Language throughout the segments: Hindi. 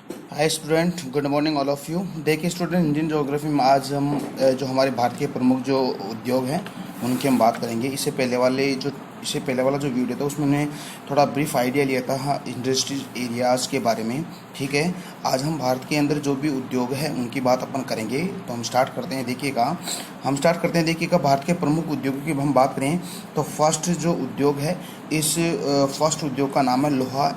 Hi student, good morning all of you. देखिए स्टूडेंट, इंडियन ज्योग्राफी में आज हम जो हमारे भारत के प्रमुख जो उद्योग हैं उनकी हम बात करेंगे। इससे पहले वाला जो वीडियो था उसमें मैंने थोड़ा ब्रीफ आइडिया लिया था इंडस्ट्रियल एरियाज़ के बारे में। ठीक है, आज हम भारत के अंदर जो भी उद्योग है उनकी बात अपन करेंगे। तो हम स्टार्ट करते हैं। देखिएगा भारत के प्रमुख उद्योगों की हम बात करें तो फर्स्ट जो उद्योग है, इस फर्स्ट उद्योग का नाम है लोहा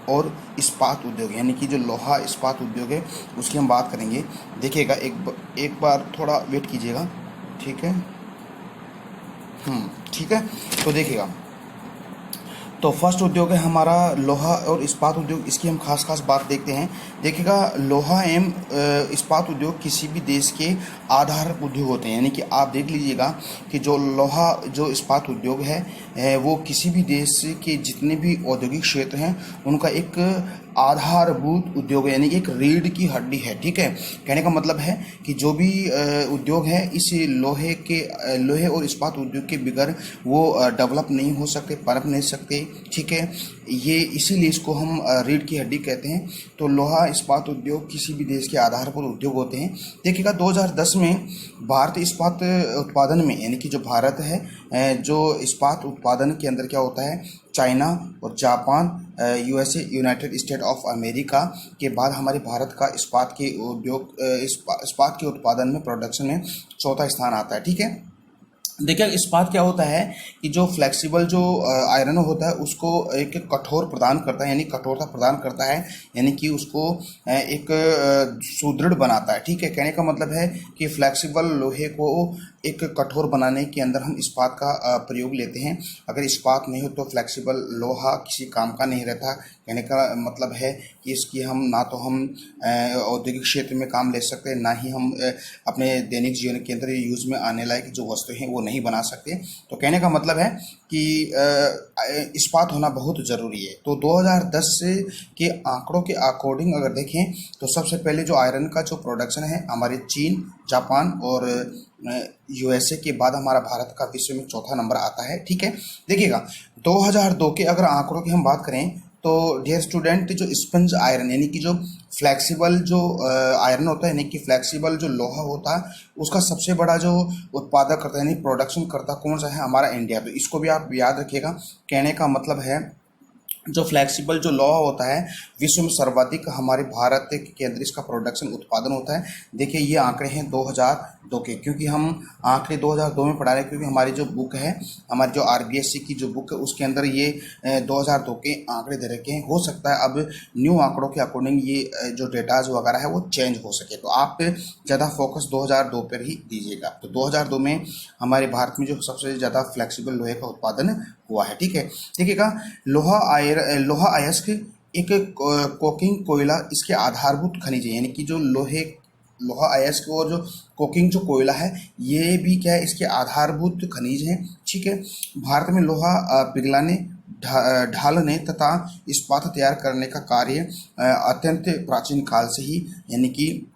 और इस्पात उद्योग, यानी कि जो लोहा इस्पात उद्योग है उसकी हम बात करेंगे। देखिएगा, एक बार थोड़ा वेट कीजिएगा। ठीक है, ठीक है। तो देखिएगा, तो फर्स्ट उद्योग है हमारा लोहा और इस्पात उद्योग। इसकी हम खास बात देखते हैं। देखिएगा, लोहा एवं इस्पात उद्योग किसी भी देश के आधार उद्योग होते हैं, यानी कि आप देख लीजिएगा कि जो लोहा जो इस्पात उद्योग है वो किसी भी देश के जितने भी औद्योगिक क्षेत्र हैं उनका एक आधारभूत उद्योग है, यानी कि एक रीढ़ की हड्डी है। ठीक है, कहने का मतलब है कि जो भी उद्योग है इस लोहे और इस्पात उद्योग के बगैर वो डेवलप नहीं हो सकते, पनप नहीं सकते। ठीक है, ये इसीलिए इसको हम रीढ़ की हड्डी कहते हैं। तो लोहा इस्पात उद्योग किसी भी देश के आधार पर उद्योग होते हैं। देखिएगा, 2010 में भारत इस्पात उत्पादन में, यानी कि जो भारत है जो इस्पात उत्पादन के अंदर क्या होता है, चाइना और Japan, USA, United state of America के बाद हमारे भारत का इस्पात के उद्योग इस्पात के उत्पादन में, प्रोडक्शन में चौथा स्थान आता है। ठीक है, देखिए इस्पात क्या होता है कि जो फ्लेक्सिबल जो आयरन होता है उसको एक कठोर प्रदान करता है, यानी कठोरता प्रदान करता है, यानी कि उसको एक सुदृढ़ बनाता है। ठीक है, कहने का मतलब है कि फ्लेक्सिबल लोहे को एक कठोर बनाने के अंदर हम इस्पात का प्रयोग लेते हैं। अगर इस्पात नहीं हो तो फ्लेक्सिबल लोहा किसी काम का नहीं रहता। कहने का मतलब है कि इसकी हम ना तो हम औद्योगिक क्षेत्र में काम ले सकते हैं, ना ही हम अपने दैनिक जीवन के अंदर यूज़ में आने लायक जो वस्तु हैं वो नहीं बना सकते। तो कहने का मतलब है कि इस्पात होना बहुत ज़रूरी है। तो 2010 के आंकड़ों के अकॉर्डिंग अगर देखें तो सबसे पहले जो आयरन का जो प्रोडक्शन है हमारे चीन, जापान और यूएसए के बाद हमारा भारत का विश्व में चौथा नंबर आता है। ठीक है, देखिएगा 2002 के अगर आंकड़ों की हम बात करें तो डियर स्टूडेंट, जो स्पंज आयरन यानी कि जो फ्लेक्सिबल जो आयरन होता है, यानी कि फ्लेक्सिबल जो लोहा होता है उसका सबसे बड़ा जो उत्पादक करता है यानी प्रोडक्शन करता कौन सा है, हमारा इंडिया। तो इसको भी आप याद रखिएगा। कहने का मतलब है जो फ्लेक्सिबल जो लोहा होता है विश्व में सर्वाधिक हमारे भारत के अंदर इसका प्रोडक्शन उत्पादन होता है। देखिए ये आंकड़े हैं 2002 के, क्योंकि हम आंकड़े 2002 में पढ़ा रहे हैं, क्योंकि हमारी जो बुक है, हमारी जो आरबीएससी की जो बुक है उसके अंदर ये 2002 के आंकड़े दे रखे हैं। हो सकता है अब न्यू आंकड़ों के अकॉर्डिंग ये जो डेटाज वगैरह है वो चेंज हो सके, तो आप ज़्यादा फोकस 2002 पर ही दीजिएगा। तो 2002 में हमारे भारत में जो सबसे ज़्यादा फ्लेक्सिबल लोहे का उत्पादन हुआ है। ठीक है, देखिएगा लोहा अयस्क एक कोकिंग कोयला इसके आधारभूत खनिज है, यानी कि जो लोहा अयस्क और जो कोकिंग जो कोयला है ये भी क्या है, इसके आधारभूत खनिज हैं। ठीक है, भारत में लोहा पिघलाने, ढालने तथा इस्पात तैयार करने का कार्य अत्यंत प्राचीन काल से ही, यानी कि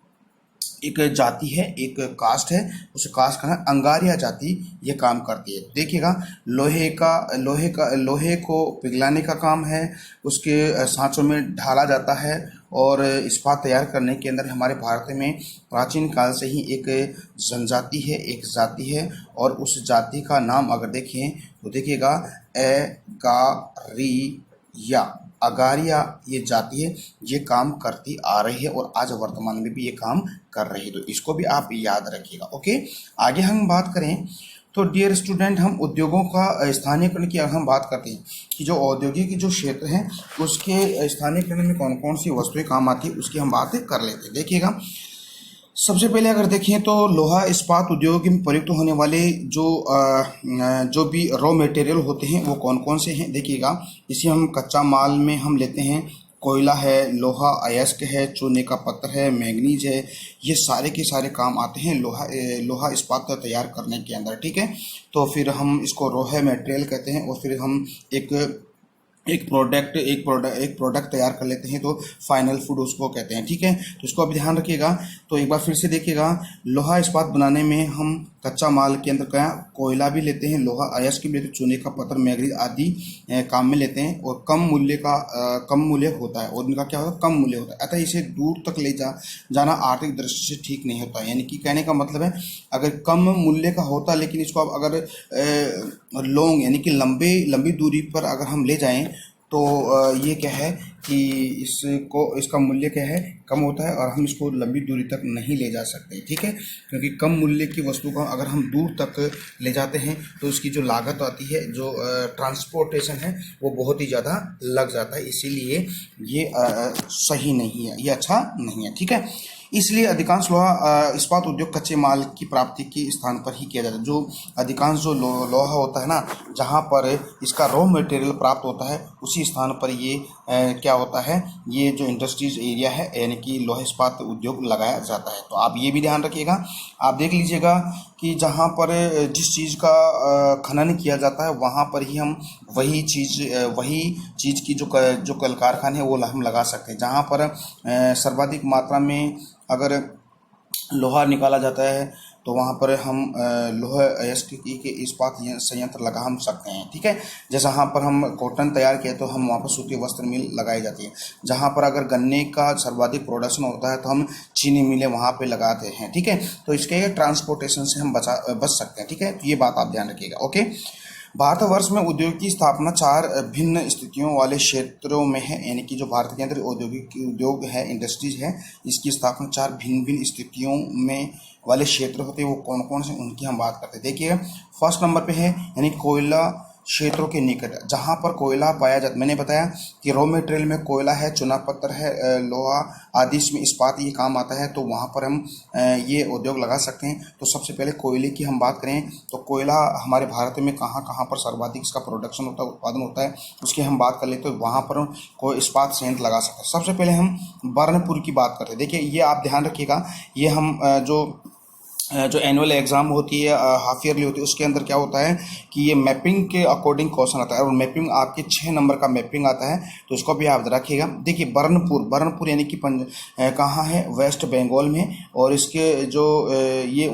एक जाति है, एक कास्ट है, उस कास्ट का नाम अंगारिया जाति ये काम करती है। देखिएगा, लोहे को पिघलाने का काम है, उसके सांचों में ढाला जाता है और इस्पात तैयार करने के अंदर हमारे भारत में प्राचीन काल से ही एक जनजाति है, एक जाति है। और उस जाति का नाम अगर देखें तो देखिएगा अगारिया ये जाति है, ये काम करती आ रही है और आज वर्तमान में भी ये काम कर रही है। तो इसको भी आप याद रखिएगा। ओके, आगे हम बात करें तो डियर स्टूडेंट, हम उद्योगों का स्थानीयकरण की अगर हम बात करते हैं कि जो औद्योगिक जो क्षेत्र हैं उसके स्थानीयकरण में कौन कौन सी वस्तुएं काम आती है उसकी हम बात कर लेते हैं। देखिएगा, सबसे पहले अगर देखें तो लोहा इस्पात उद्योग में प्रयुक्त होने वाले जो भी रॉ मटेरियल होते हैं वो कौन कौन से हैं। देखिएगा, इसे हम कच्चा माल में हम लेते हैं, कोयला है, लोहा अयस्क है, चूने का पत्थर है, मैंगनीज है, ये सारे के सारे काम आते हैं लोहा इस्पात तैयार करने के अंदर। ठीक है, तो फिर हम इसको रॉ मटेरियल कहते हैं और फिर हम एक प्रोडक्ट तैयार कर लेते हैं तो फाइनल फूड उसको कहते हैं। ठीक है, तो इसको आप ध्यान रखिएगा। तो एक बार फिर से देखिएगा, लोहा इस्पात बनाने में हम कच्चा माल के अंदर क्या कोयला भी लेते हैं, लोहा अयस्क भी लेते हैं, चूने का पत्थर मैग्नीज आदि काम में लेते हैं, और कम मूल्य होता है, और इनका क्या होता है कम मूल्य होता है। अतः इसे दूर तक ले जाना आर्थिक दृष्टि से ठीक नहीं होता। यानी कि कहने का मतलब है अगर कम मूल्य का होता लेकिन इसको आप अगर लॉन्ग यानी कि लंबी दूरी पर अगर हम ले जाएं तो ये क्या है कि इसका मूल्य क्या है कम होता है, और हम इसको लंबी दूरी तक नहीं ले जा सकते, ठीक है। क्योंकि कम मूल्य की वस्तु को अगर हम दूर तक ले जाते हैं तो उसकी जो लागत आती है, जो ट्रांसपोर्टेशन है, वो बहुत ही ज़्यादा लग जाता है। इसीलिए ये सही नहीं है, ये अच्छा नहीं है, ठीक है। इसलिए अधिकांश लोहा इस्पात उद्योग कच्चे माल की प्राप्ति के स्थान पर ही किया जाता है। जो अधिकांश जो लोहा होता है ना, जहाँ पर इसका रॉ मटेरियल प्राप्त होता है, उसी स्थान पर ये क्या होता है, ये जो इंडस्ट्रीज एरिया है यानी कि लोहा इस्पात उद्योग लगाया जाता है। तो आप ये भी ध्यान रखिएगा, आप देख लीजिएगा कि जहाँ पर जिस चीज़ का खनन किया जाता है वहाँ पर ही हम वही चीज़ की जो कल कारखाने हैं वो हम लगा सकते हैं। जहाँ पर सर्वाधिक मात्रा में अगर लोहा निकाला जाता है तो वहाँ पर हम लोहा अयस्क के इस्पात संयंत्र लगा हम सकते हैं, ठीक है। जैसे यहाँ पर हम कॉटन तैयार किए तो हम वहाँ पर सूती वस्त्र मिल लगाई जाती है। जहाँ पर अगर गन्ने का सर्वाधिक प्रोडक्शन होता है तो हम चीनी मिलें वहाँ पे लगाते हैं, ठीक है। तो इसके ट्रांसपोर्टेशन से हम बच सकते हैं, ठीक है। तो ये बात आप ध्यान रखिएगा, ओके। भारतवर्ष में उद्योग की स्थापना 4 भिन्न स्थितियों वाले क्षेत्रों में है। यानी कि जो भारत के अंदर उद्योग है, इंडस्ट्रीज है, इसकी स्थापना 4 भिन्न स्थितियों में वाले क्षेत्र होते हैं। वो कौन कौन से, उनकी हम बात करते हैं। देखिए फर्स्ट नंबर पे है यानी कोयला क्षेत्रों के निकट, जहाँ पर कोयला पाया जाता। मैंने बताया कि रॉ मटेरियल में कोयला है, चूना पत्थर है, लोहा आदि इसमें इस्पात ये काम आता है, तो वहाँ पर हम ये उद्योग लगा सकते हैं। तो सबसे पहले कोयले की हम बात करें तो कोयला हमारे भारत में कहाँ कहाँ पर सर्वाधिक इसका प्रोडक्शन होता है, उत्पादन होता है, उसकी हम बात कर ले तो वहाँ पर कोई इस्पात संयंत्र लगा सकते हैं। सबसे पहले हम बर्नपुर की बात करते हैं। देखिए ये आप ध्यान रखिएगा, ये हम जो एनुअल एग्जाम होती है, हाफ ईयरली होती है, उसके अंदर क्या होता है कि ये मैपिंग के अकॉर्डिंग क्वेश्चन आता है, और मैपिंग आपके 6 नंबर का मैपिंग आता है, तो इसको भी आप रखिएगा। देखिए बर्नपुर यानी कि कहाँ है, वेस्ट बंगाल में, और इसके जो ये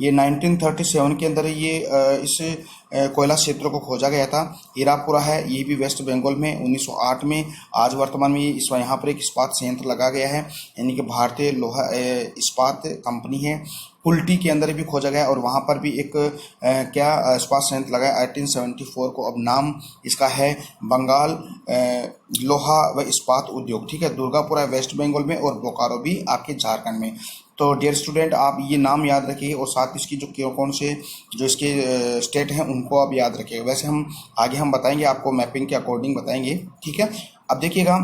1937 के अंदर ये इस कोयला क्षेत्रों को खोजा गया था। हीरापुरा है, ये भी वेस्ट बंगाल में 1908 में। आज वर्तमान में इस यहाँ पर एक इस्पात संयंत्र लगा गया है, यानी कि भारतीय लोहा इस्पात कंपनी है। कुल्टी के अंदर भी खोजा गया और वहाँ पर भी एक इस्पात संयंत्र लगा है 1874 को। अब नाम इसका है बंगाल लोहा व इस्पात उद्योग, ठीक है। दुर्गापुरा वेस्ट बंगाल में और बोकारो भी आपके झारखंड में। तो डियर स्टूडेंट, आप ये नाम याद रखिए और साथ इसकी जो कौन से जो इसके स्टेट हैं उनको आप याद रखिएगा। वैसे हम आगे बताएंगे आपको, मैपिंग के अकॉर्डिंग बताएंगे, ठीक है। अब देखिएगा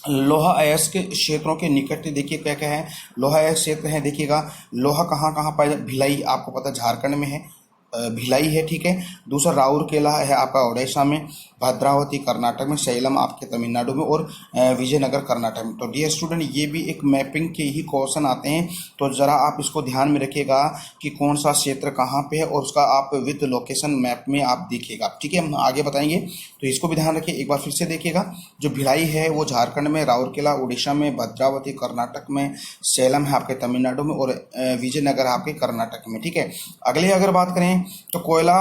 लोहा अयस्क क्षेत्रों के निकट देखिए क्या क्या है। लोहा अयस्क क्षेत्र है, देखिएगा लोहा कहाँ कहाँ पाया जाता है। भिलाई आपको पता है झारखंड में है, भिलाई है, ठीक है। दूसरा राउरकेला है आपका ओडिशा में, भद्रावती कर्नाटक में, सैलम आपके तमिलनाडु में, और विजयनगर कर्नाटक में। तो डियर स्टूडेंट, ये भी एक मैपिंग के ही क्वेश्चन आते हैं, तो ज़रा आप इसको ध्यान में रखिएगा कि कौन सा क्षेत्र कहाँ पे है, और उसका आप विद लोकेशन मैप में आप देखिएगा, ठीक है। हम आगे बताएंगे, तो इसको भी ध्यान रखिए। एक बार फिर से देखिएगा, जो भिलाई है वो झारखंड में, राउरकेला उड़ीसा में, भद्रावती कर्नाटक में, सैलम है आपके तमिलनाडु में, और विजयनगर आपके कर्नाटक में, ठीक है। अगले अगर बात करें तो कोयला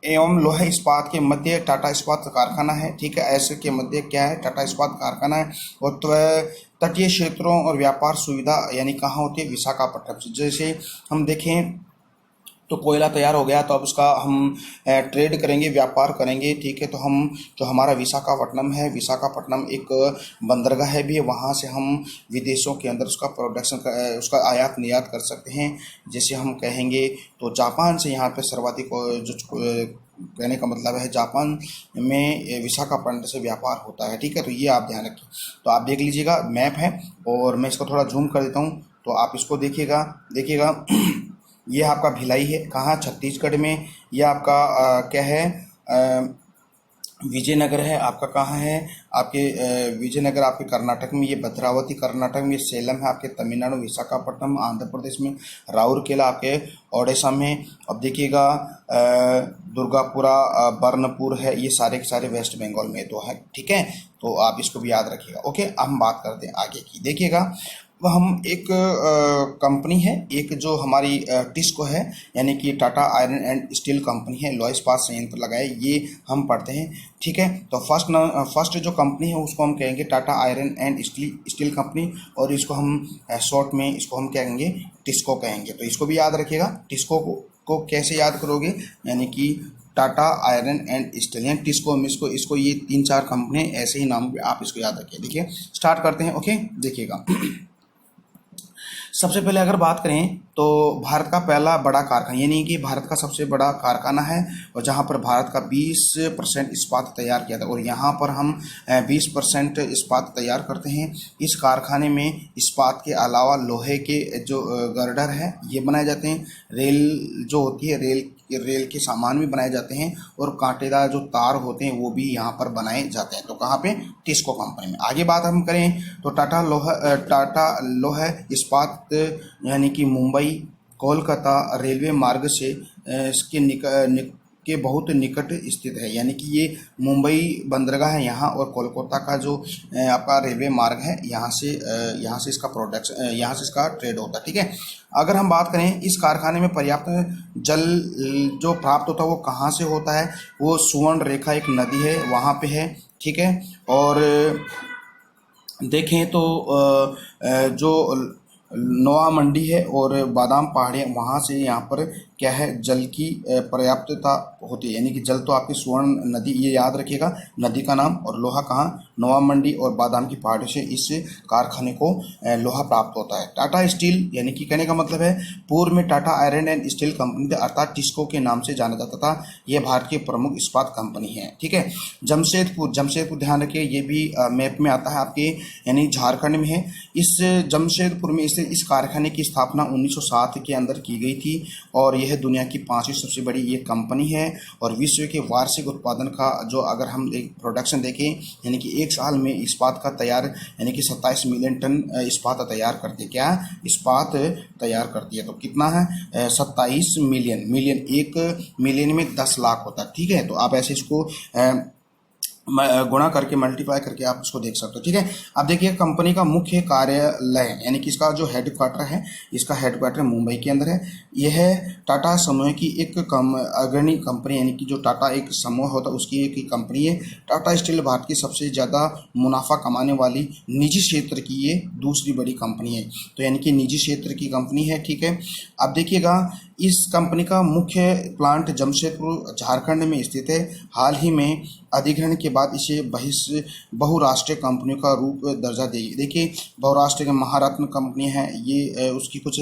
एवं लोहा इस्पात के मध्य टाटा इस्पात कारखाना है, ठीक है। ऐसे के मध्य क्या है, टाटा इस्पात कारखाना है। और तटीय क्षेत्रों और व्यापार सुविधा यानी कहाँ होती है, विशाखापट्टनम से। जैसे हम देखें तो कोयला तैयार हो गया तो अब उसका हम ट्रेड करेंगे, व्यापार करेंगे, ठीक है। तो हम जो हमारा विशाखापट्टनम है, विशाखापट्टनम एक बंदरगाह है भी है, वहाँ से हम विदेशों के अंदर उसका प्रोडक्शन उसका आयात निर्यात कर सकते हैं। जैसे हम कहेंगे तो जापान से यहाँ पे सर्वाधिक जो कहने का मतलब है जापान में विशाखापट्टनम से व्यापार होता है, ठीक है। तो ये आप ध्यान रखिए। तो आप देख लीजिएगा, मैप है और मैं इसको थोड़ा जूम कर देता हूँ तो आप इसको देखिएगा ये आपका भिलाई है, कहाँ, छत्तीसगढ़ में। ये आपका क्या है, विजयनगर है आपका, कहाँ है आपके विजयनगर आपके कर्नाटक में। ये भद्रावती कर्नाटक में, सैलम है आपके तमिलनाडु, विशाखापट्टनम आंध्र प्रदेश में, राउरकेला आपके ओडिशा में। अब देखिएगा दुर्गापुरा बर्नपुर है, ये सारे के सारे वेस्ट बंगाल में तो है, ठीक है। तो आप इसको भी याद रखिएगा, ओके। अब हम बात करते हैं आगे की। देखिएगा हम एक कंपनी है, एक जो हमारी टिस्को है, यानी कि Tata iron and steel company है, लोहा इस्पात संयंत्र लगाए, ये हम पढ़ते हैं। ठीक है, तो फर्स्ट जो कंपनी है उसको हम कहेंगे Tata iron and steel company, और इसको हम शॉर्ट में इसको हम क्या कहेंगे, टिस्को कहेंगे। तो इसको भी याद रखिएगा। टिस्को को कैसे याद करोगे, यानी कि टाटा आयरन एंड स्टील, यानी टिस्को में इसको ये 3-4 कंपनी ऐसे ही नाम पे आप इसको याद रखिए। देखिए स्टार्ट करते हैं। ओके, देखिएगा। सबसे पहले अगर बात करें तो भारत का पहला बड़ा कारखाना, यानी कि भारत का सबसे बड़ा कारखाना है, और जहां पर भारत का 20% इस्पात तैयार किया था, और यहां पर हम 20% इस्पात तैयार करते हैं। इस कारखाने में इस्पात के अलावा लोहे के जो गर्डर है ये बनाए जाते हैं, रेल जो होती है रेल के सामान भी बनाए जाते हैं, और कांटेदार जो तार होते हैं वो भी यहाँ पर बनाए जाते हैं। तो कहाँ पे, टिस्को कंपनी में। आगे बात हम करें तो टाटा लोहा इस्पात यानी कि मुंबई कोलकाता रेलवे मार्ग से इसके के बहुत निकट स्थित है, यानी कि ये मुंबई बंदरगाह है यहाँ, और कोलकाता का जो आपका रेलवे मार्ग है यहाँ से इसका प्रोडक्शन, यहाँ से इसका ट्रेड होता है। ठीक है, अगर हम बात करें इस कारखाने में पर्याप्त जल जो प्राप्त होता है वो कहाँ से होता है, वो सुवर्ण रेखा एक नदी है वहाँ पे है। ठीक है, और देखें तो जो नोआ मंडी है और बादाम पहाड़ियाँ, वहाँ से यहाँ पर क्या है, जल की पर्याप्तता होती है, यानी कि जल तो आपकी स्वर्ण नदी, ये याद रखिएगा नदी का नाम, और लोहा कहाँ, नोआ मंडी और बादाम की पहाड़ियों से इस कारखाने को लोहा प्राप्त होता है। टाटा स्टील, यानी कि कहने का मतलब है पूर्व में Tata iron and steel company अर्थात टिस्को के नाम से जाना जाता था। यह भारत की प्रमुख इस्पात कंपनी है। ठीक है, जमशेदपुर ध्यान रखिए, ये भी मैप में आता है आपके, यानी झारखंड में है। इस जमशेदपुर में इस कारखाने की स्थापना 1907 के अंदर की गई थी, और यह दुनिया की 5वीं सबसे बड़ी ये कंपनी है, और विश्व के वार्षिक उत्पादन का जो अगर हम एक प्रोडक्शन देखें, यानी कि एक साल में इस्पात का तैयार, यानी कि 27 मिलियन टन इस्पात तैयार करती है। क्या इस्पात तैयार करती है, तो कितना है, 27 मिलियन, 1 मिलियन में 10 लाख होता है। ठीक है, तो आप ऐसे इसको गुणा करके मल्टीप्लाई करके आप उसको देख सकते हो। ठीक है, अब देखिए कंपनी का मुख्य कार्यालय, यानी कि इसका जो हेडक्वार्टर है, इसका हेडक्वार्टर मुंबई के अंदर है। यह टाटा समूह की एक अग्रणी कंपनी, यानी कि जो टाटा एक समूह होता है उसकी एक कंपनी है। टाटा स्टील भारत की सबसे ज़्यादा मुनाफा कमाने वाली निजी क्षेत्र की ये दूसरी बड़ी कंपनी है, तो यानी कि निजी क्षेत्र की कंपनी है। ठीक है, अब देखिएगा इस कंपनी का मुख्य प्लांट जमशेदपुर झारखंड में स्थित है। हाल ही में अधिग्रहण के बाद इसे बहुराष्ट्रीय कंपनियों का रूप दर्जा देगी। देखिए बहुराष्ट्रीय महारत्न कंपनी है ये, उसकी कुछ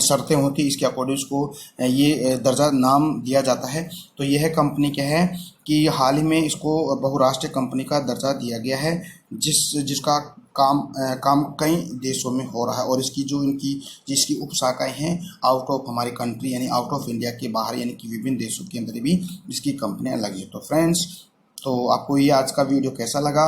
शर्तें होती है, इसके अकॉर्डिंग उसको ये दर्जा नाम दिया जाता है। तो यह कंपनी क्या है कि हाल ही में इसको बहुराष्ट्रीय कंपनी का दर्जा दिया गया है, जिसका काम कई देशों में हो रहा है, और इसकी जिसकी उपशाखाएं हैं आउट ऑफ हमारी कंट्री, यानी आउट ऑफ इंडिया के बाहर, यानी कि विभिन्न देशों के अंदर भी इसकी कंपनियां लगी है। तो फ्रेंड्स, तो आपको ये आज का वीडियो कैसा लगा,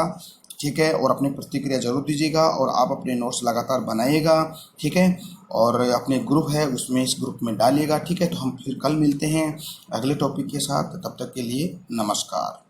ठीक है, और अपनी प्रतिक्रिया जरूर दीजिएगा, और आप अपने नोट्स लगातार बनाइएगा। ठीक है, और अपने ग्रुप है उसमें इस ग्रुप में डालिएगा। ठीक है, तो हम फिर कल मिलते हैं अगले टॉपिक के साथ, तब तक के लिए नमस्कार।